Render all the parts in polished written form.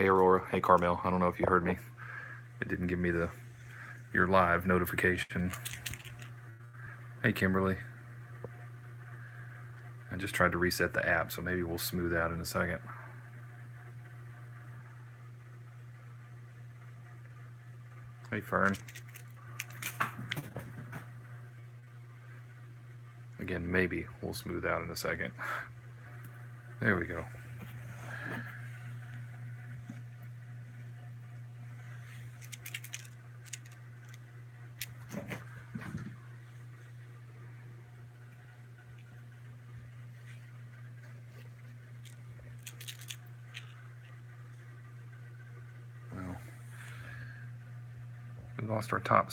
Hey Aurora. Hey Carmel. I don't know if you heard me. It didn't give me your live notification. Hey Kimberly. I just tried to reset the app, so maybe we'll smooth out in a second. Hey Fern. Again, maybe we'll smooth out in a second. There we go. Well, we lost our top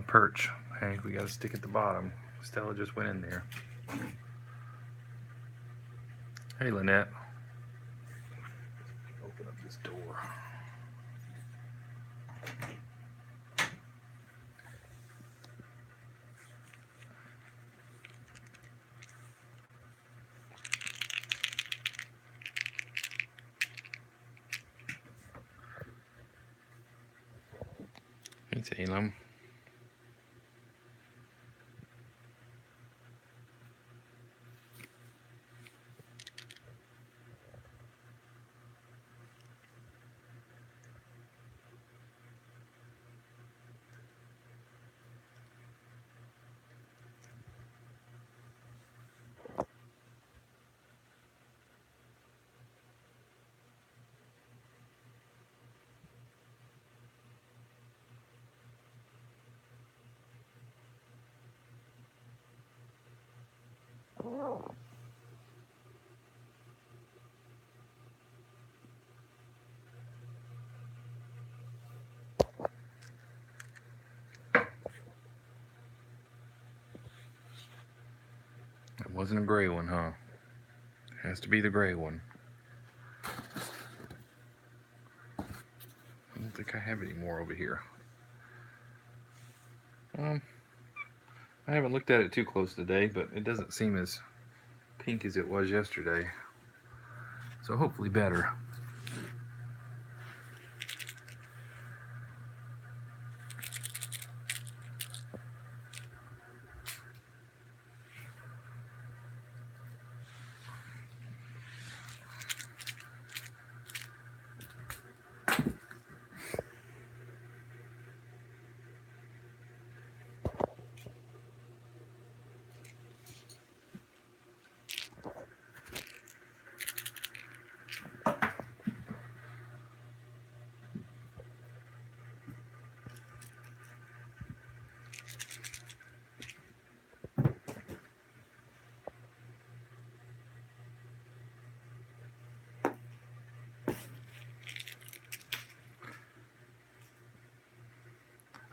perch. Hey, we got to stick at the bottom. Stella just went in there. Hey Lynette. Open up this door. Hey Salem. It wasn't a gray one, huh? It has to be the gray one. I don't think I have any more over here. I haven't looked at it too close today, but it doesn't seem as pink as it was yesterday. So hopefully better.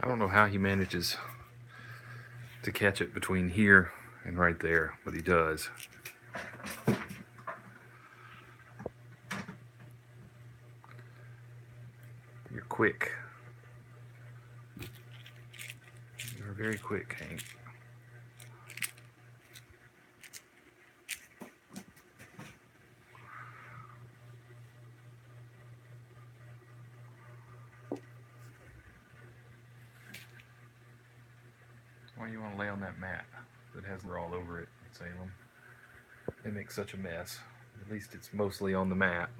I don't know how he manages to catch it between here and right there, but he does. You're quick. You're very quick, Hank. Why do you want to lay on that mat that has hair all over it, Salem? It makes such a mess. At least it's mostly on the mat.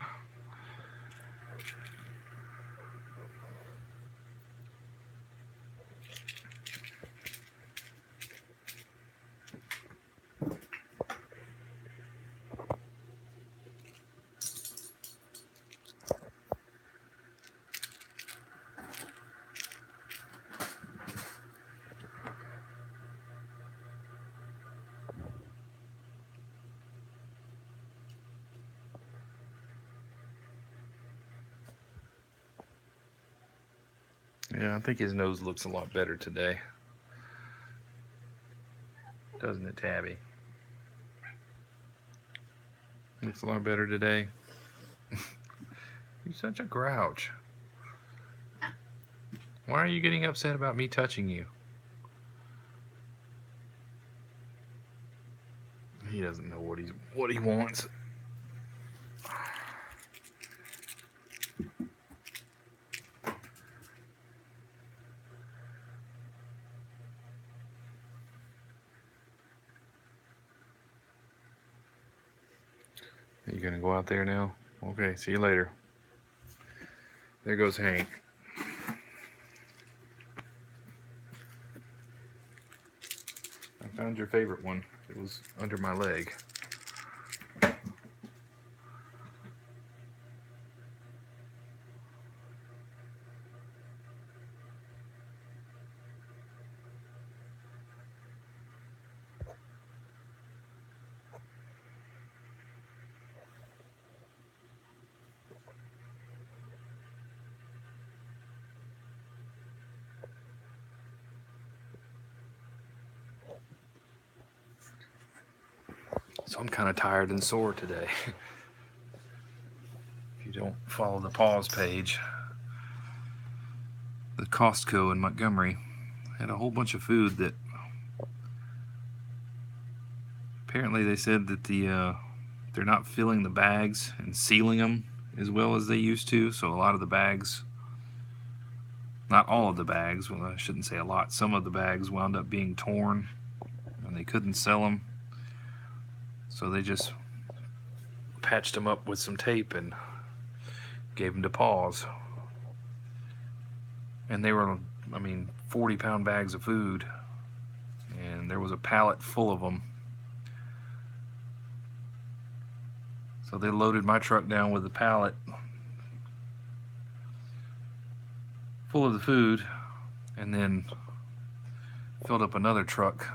Yeah, I think his nose looks a lot better today. Doesn't it, Tabi? Looks a lot better today. You're such a grouch. Why are you getting upset about me touching you? He doesn't know what he wants. You gonna go out there now? Okay, see you later. There goes Hank. I found your favorite one. It was under my leg. So I'm kind of tired and sore today. If you don't follow the pause page, the Costco in Montgomery had a whole bunch of food that apparently they said that they're not filling the bags and sealing them as well as they used to. So a lot of the bags, not all of the bags, well, I shouldn't say a lot, some of the bags wound up being torn and they couldn't sell them. So they just patched them up with some tape and gave them to pause. And they were, 40-pound bags of food. And there was a pallet full of them. So they loaded my truck down with a pallet full of the food and then filled up another truck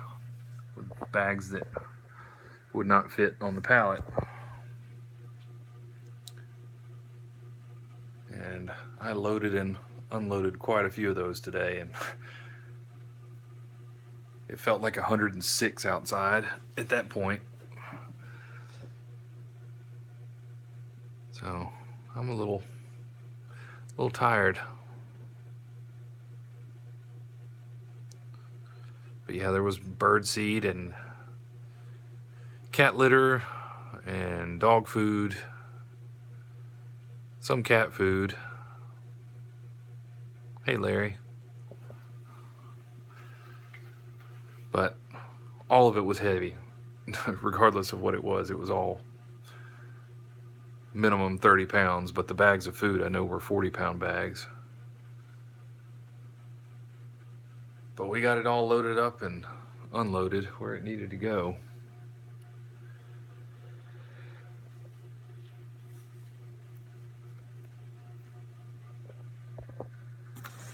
with bags that would not fit on the pallet. And I loaded and unloaded quite a few of those today, and it felt like 106 outside at that point. So I'm a little tired. But yeah, there was bird seed and cat litter and dog food, some cat food. Hey, Larry. But all of it was heavy. Regardless of what it was all minimum 30 pounds, but the bags of food I know were 40-pound bags. But we got it all loaded up and unloaded where it needed to go.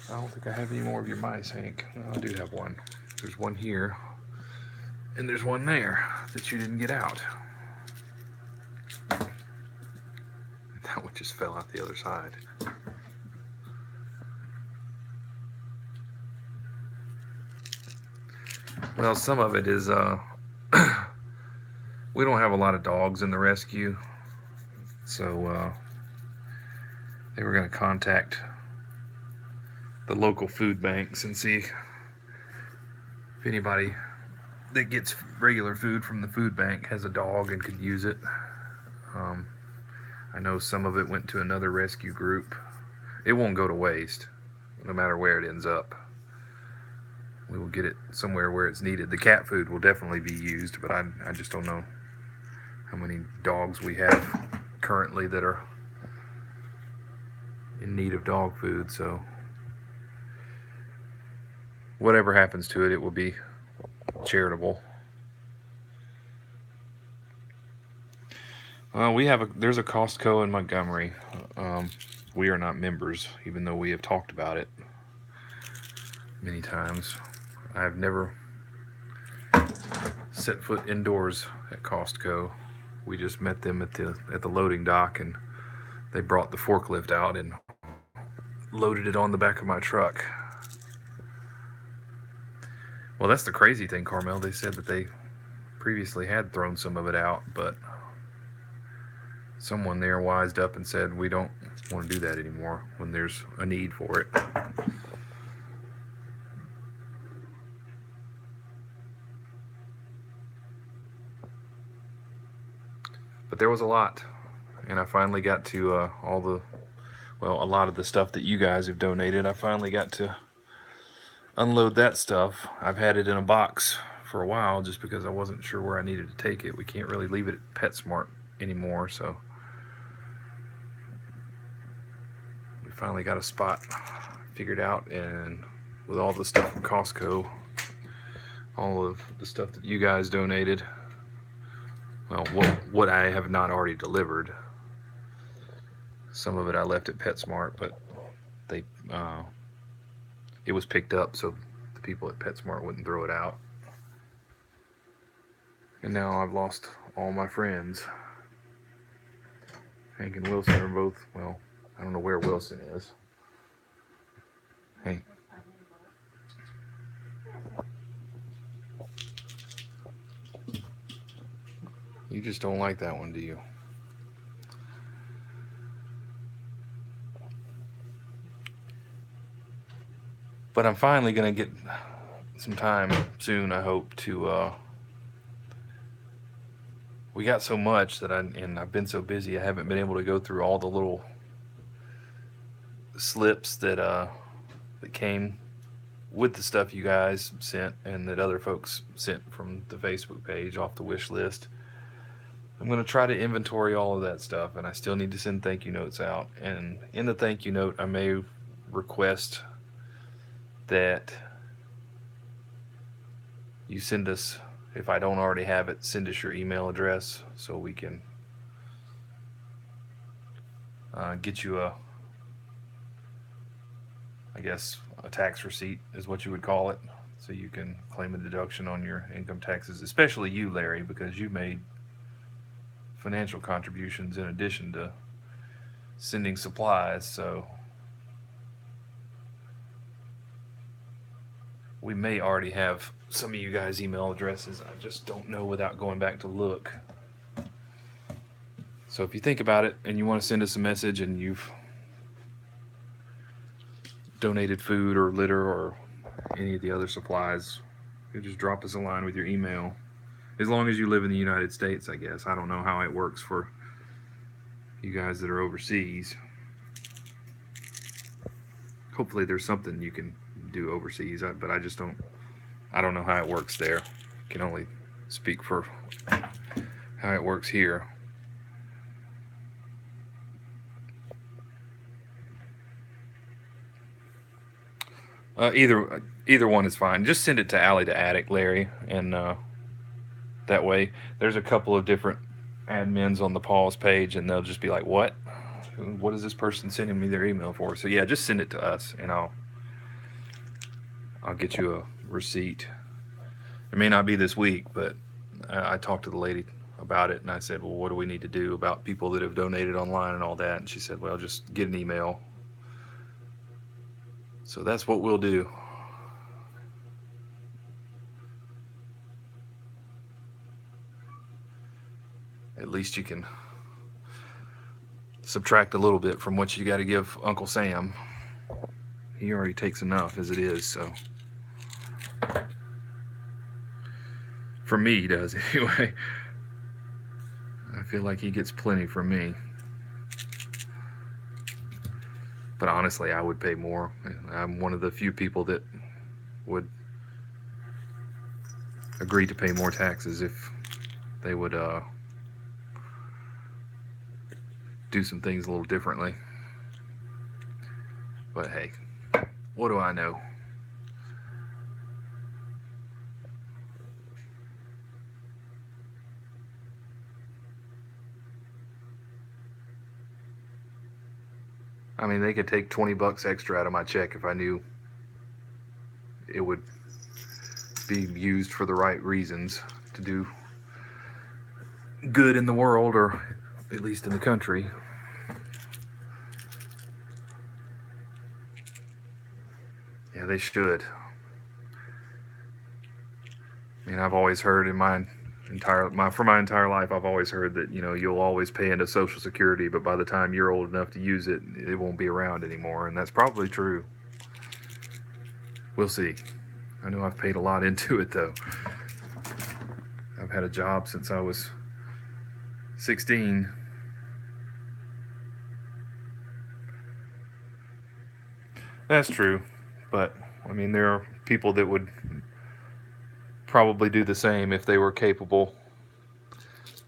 I don't think I have any more of your mice, Hank. I do have one. There's one here, and there's one there that you didn't get out. That one just fell out the other side. Well, some of it is, we don't have a lot of dogs in the rescue, so they were going to contact the local food banks and see if anybody that gets regular food from the food bank has a dog and could use it. I know some of it went to another rescue group. It won't go to waste, no matter where it ends up. We will get it somewhere where it's needed. The cat food will definitely be used, but I just don't know how many dogs we have currently that are in need of dog food, so whatever happens to it, it will be charitable. There's a Costco in Montgomery. We are not members, even though we have talked about it many times. I've never set foot indoors at Costco. We just met them at the loading dock, and they brought the forklift out and loaded it on the back of my truck. Well, that's the crazy thing, Carmel. They said that they previously had thrown some of it out, but someone there wised up and said, we don't want to do that anymore when there's a need for it. But there was a lot, and I finally got to a lot of the stuff that you guys have donated. I finally got to unload that stuff. I've had it in a box for a while just because I wasn't sure where I needed to take it. We can't really leave it at PetSmart anymore, so we finally got a spot figured out. And with all the stuff from Costco, all of the stuff that you guys donated, well, what I have not already delivered, some of it I left at PetSmart, but they it was picked up so the people at PetSmart wouldn't throw it out. And now I've lost all my friends. Hank and Wilson are both, well, I don't know where Wilson is. Hey. You just don't like that one, do you? But I'm finally going to get some time soon, I hope, to... we got so much that I've been so busy, I haven't been able to go through all the little slips that came with the stuff you guys sent and that other folks sent from the Facebook page off the wish list. I'm going to try to inventory all of that stuff, and I still need to send thank you notes out. And in the thank you note, I may request that you send us, if I don't already have it, send us your email address so we can get you a, I guess, a tax receipt is what you would call it, so you can claim a deduction on your income taxes, especially you, Larry, because you made financial contributions in addition to sending supplies. So we may already have some of you guys' email addresses. I just don't know without going back to look. So if you think about it and you want to send us a message and you've donated food or litter or any of the other supplies, you just drop us a line with your email. As long as you live in the United States, I guess. I don't know how it works for you guys that are overseas. Hopefully there's something you can do overseas, but I just don't know how it works there. I can only speak for how it works here. Either one is fine. Just send it to Alley to Attic, Larry, and that way there's a couple of different admins on the pause page, and they'll just be like, what is this person sending me their email for? So yeah, just send it to us, and I'll get you a receipt. It may not be this week, but I talked to the lady about it, and I said, well, what do we need to do about people that have donated online and all that? And she said, well, just get an email. So that's what we'll do. At least you can subtract a little bit from what you got to give Uncle Sam. He already takes enough as it is, so. For me, he does anyway. I feel like he gets plenty from me. But honestly, I would pay more. I'm one of the few people that would agree to pay more taxes if they would do some things a little differently. But hey, what do I know? I mean, they could take $20 extra out of my check if I knew it would be used for the right reasons to do good in the world, or at least in the country. Yeah, they should. I mean, I've always heard in my entire life, I've always heard that, you know, you'll always pay into Social Security, but by the time you're old enough to use it, it won't be around anymore, and that's probably true. We'll see. I know I've paid a lot into it, though. I've had a job since I was 16. That's true, but I mean, there are people that would probably do the same if they were capable,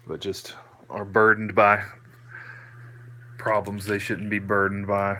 but just are burdened by problems they shouldn't be burdened by.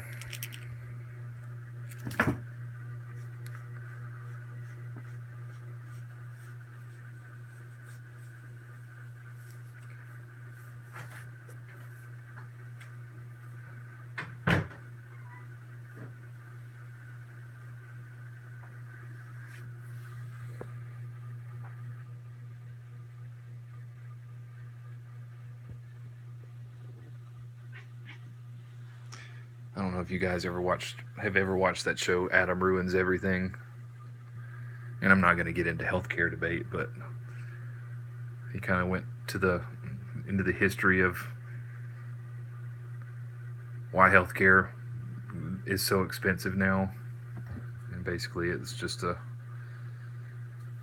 I don't know if you guys have ever watched that show Adam Ruins Everything. And I'm not going to get into healthcare debate, but he kind of went into the history of why healthcare is so expensive now. And basically it's just a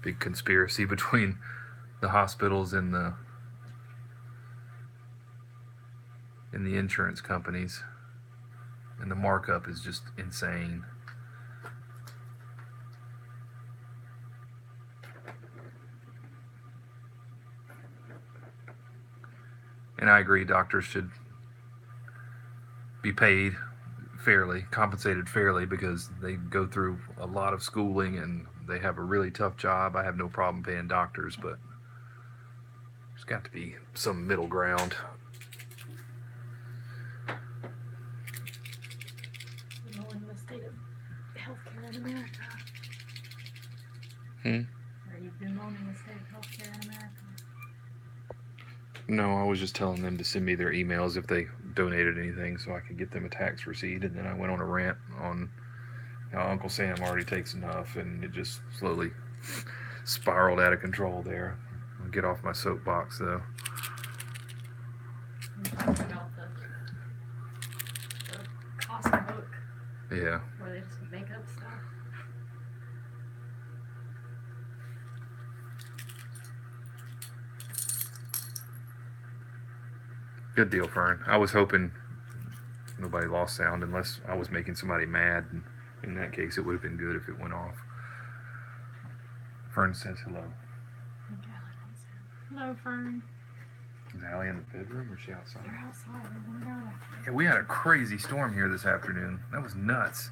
big conspiracy between the hospitals and the insurance companies. And the markup is just insane. And I agree, doctors should be paid fairly, compensated fairly, because they go through a lot of schooling and they have a really tough job. I have no problem paying doctors, but there's got to be some middle ground. Knowing the state of healthcare in America. Are you bemoaning the state of healthcare in America? No, I was just telling them to send me their emails if they donated anything so I could get them a tax receipt. And then I went on a rant on how Uncle Sam already takes enough, and it just slowly spiraled out of control there. I'll get off my soapbox though. You talked about the Costco. Yeah. Where they just make up stuff. Good deal, Fern. I was hoping nobody lost sound unless I was making somebody mad. And in that case, it would have been good if it went off. Fern says hello. Hello, Fern. Is Allie in the bedroom or is she outside? They're outside. They're gonna go. Yeah, we had a crazy storm here this afternoon. That was nuts.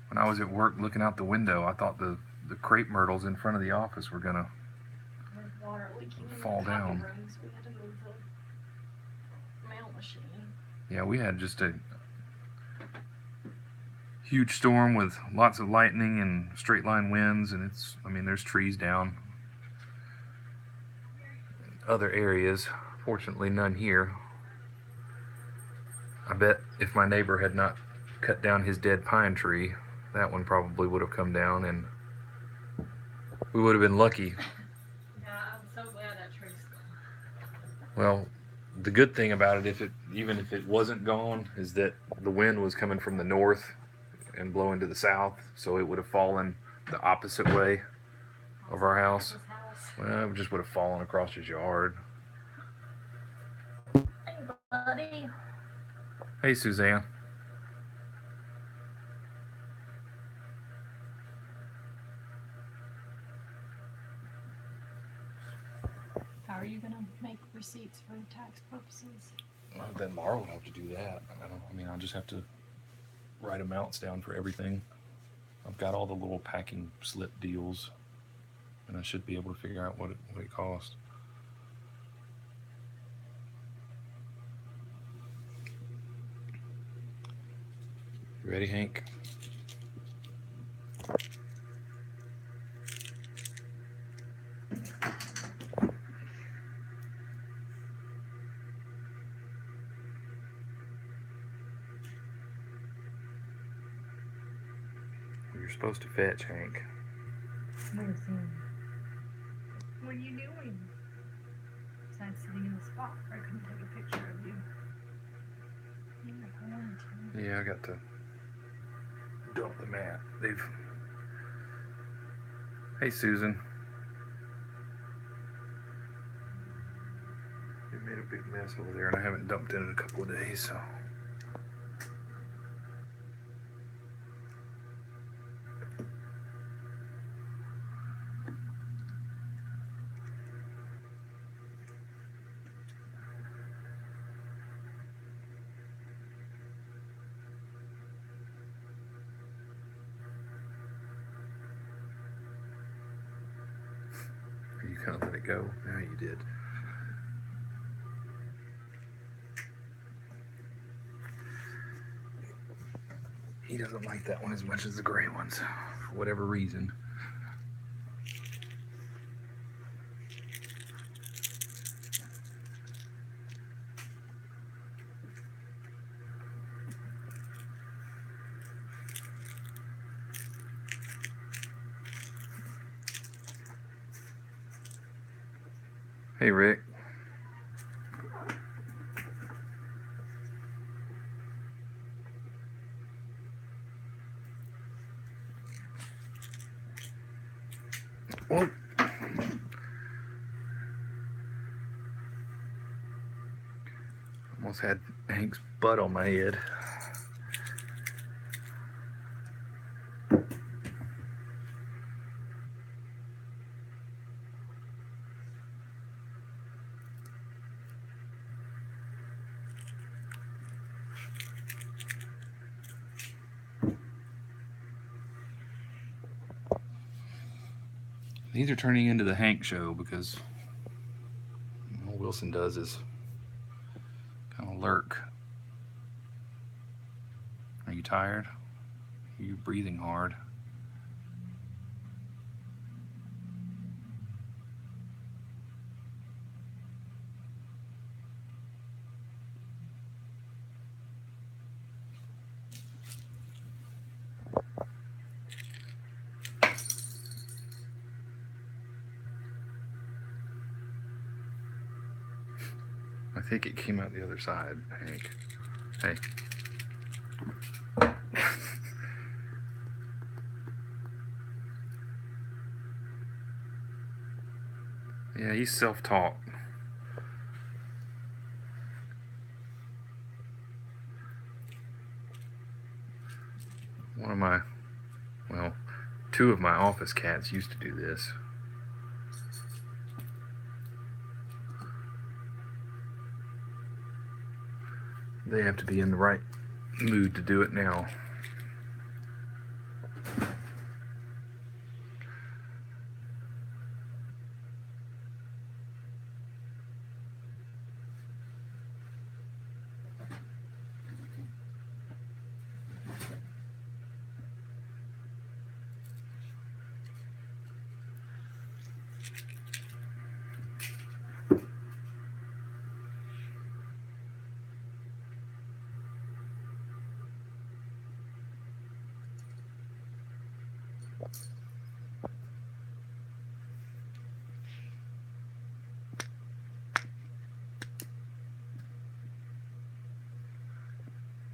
When I was at work looking out the window, I thought the crepe myrtles in front of the office were gonna Water leaking in fall the down. Rooms. We had to move the mail machine. Yeah, we had just a huge storm with lots of lightning and straight line winds, and there's trees down in other areas. Fortunately, none here. I bet if my neighbor had not cut down his dead pine tree, that one probably would have come down, and we would have been lucky. So glad that tree's gone. Well, the good thing about it, even if it wasn't gone, is that the wind was coming from the north and blowing to the south, so it would have fallen the opposite way of our house. Well, it just would have fallen across his yard. Hey, buddy. Hey, Suzanne. How are you going to make receipts for tax purposes? Well, then Laura will have to do that. I'll just have to write amounts down for everything. I've got all the little packing slip deals, and I should be able to figure out what it cost. You ready, Hank? You're supposed to fetch, Hank. What is doing? What are you doing? Besides sitting in the spot where I couldn't take a picture of you. Even if I wanted to. Yeah, I got to dump the mat. Hey, Susan. They made a big mess over there, and I haven't dumped in a couple of days, so. gonna let it go. Now you did. He doesn't like that one as much as the gray ones, for whatever reason. Hey, Rick. Whoa. Almost had Hank's butt on my head. These are turning into the Hank show because all Wilson does is kind of lurk. Are you tired? Are you breathing hard? I think it came out the other side, Hank. Hey. Yeah, he's self-taught. One of my, well, two of my office cats used to do this. They have to be in the right mood to do it now.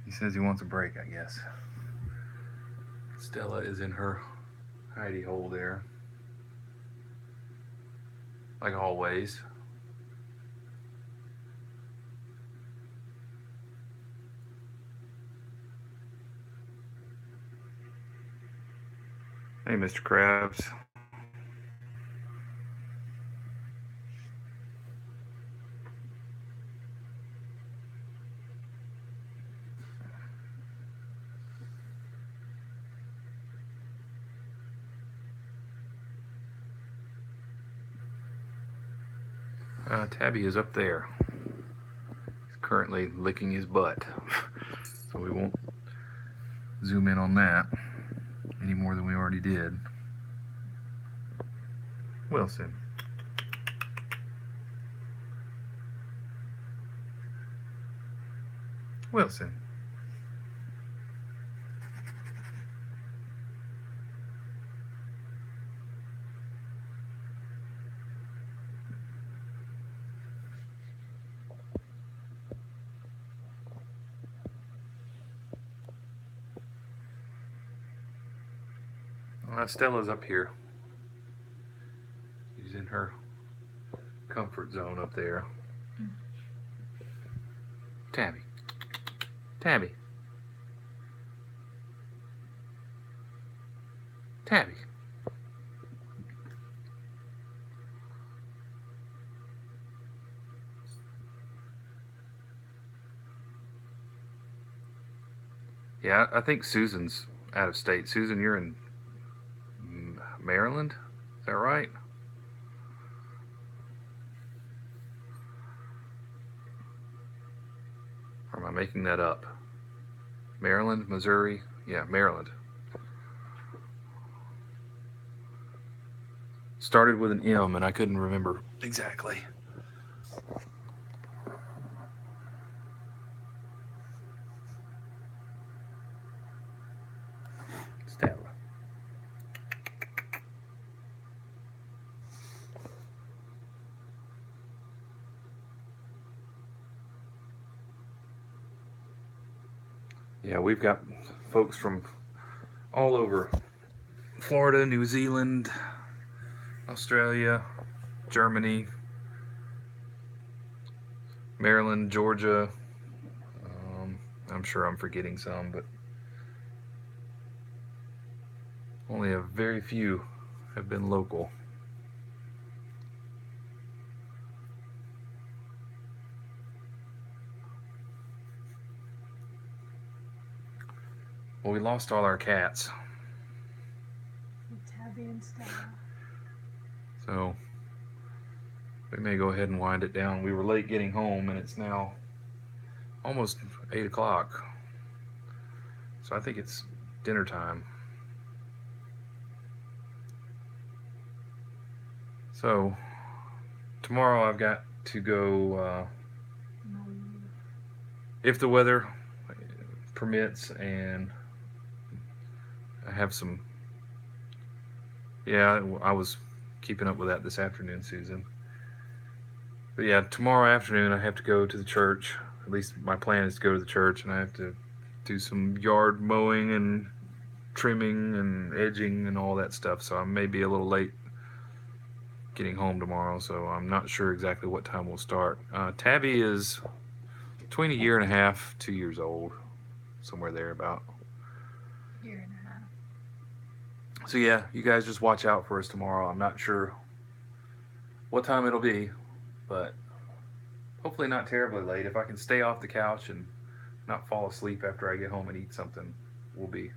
He says he wants a break, I guess. Stella is in her hidey hole there. Like always. Hey, Mr. Krabs. Tabi is up there. He's currently licking his butt. So we won't zoom in on that any more than we already did. Wilson. Wilson. Stella's up here. She's in her comfort zone up there. Tabi. Tabi. Tabi. Yeah, I think Susan's out of state. Susan, you're in Maryland? Is that right? I'm making that up. Maryland, Missouri. Yeah, Maryland. Started with an M, and I couldn't remember exactly. Stella. Yeah, we've got folks from all over Florida, New Zealand, Australia, Germany, Maryland, Georgia. I'm sure I'm forgetting some, but only a very few have been local. Well, we lost all our cats, Tabi and Stella. so we may go ahead and wind it down. We were late getting home, and it's now almost 8 o'clock. So I think it's dinner time. So tomorrow I've got to go, if the weather permits, and I have some. Yeah, I was keeping up with that this afternoon, Susan. But yeah, tomorrow afternoon I have to go to the church. At least my plan is to go to the church, and I have to do some yard mowing and trimming and edging and all that stuff. So I may be a little late getting home tomorrow. So I'm not sure exactly what time we'll start. Tabi is between a year and a half, 2 years old, somewhere there about. Year and a half. So yeah, you guys just watch out for us tomorrow. I'm not sure what time it'll be, but hopefully not terribly late. If I can stay off the couch and not fall asleep after I get home and eat something, we'll be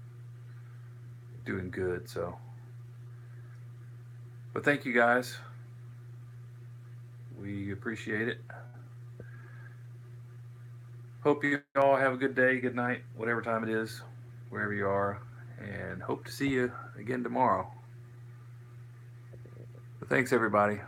doing good. So, but thank you guys. We appreciate it. Hope you all have a good day, good night, whatever time it is, wherever you are, and hope to see you again tomorrow. But thanks, everybody.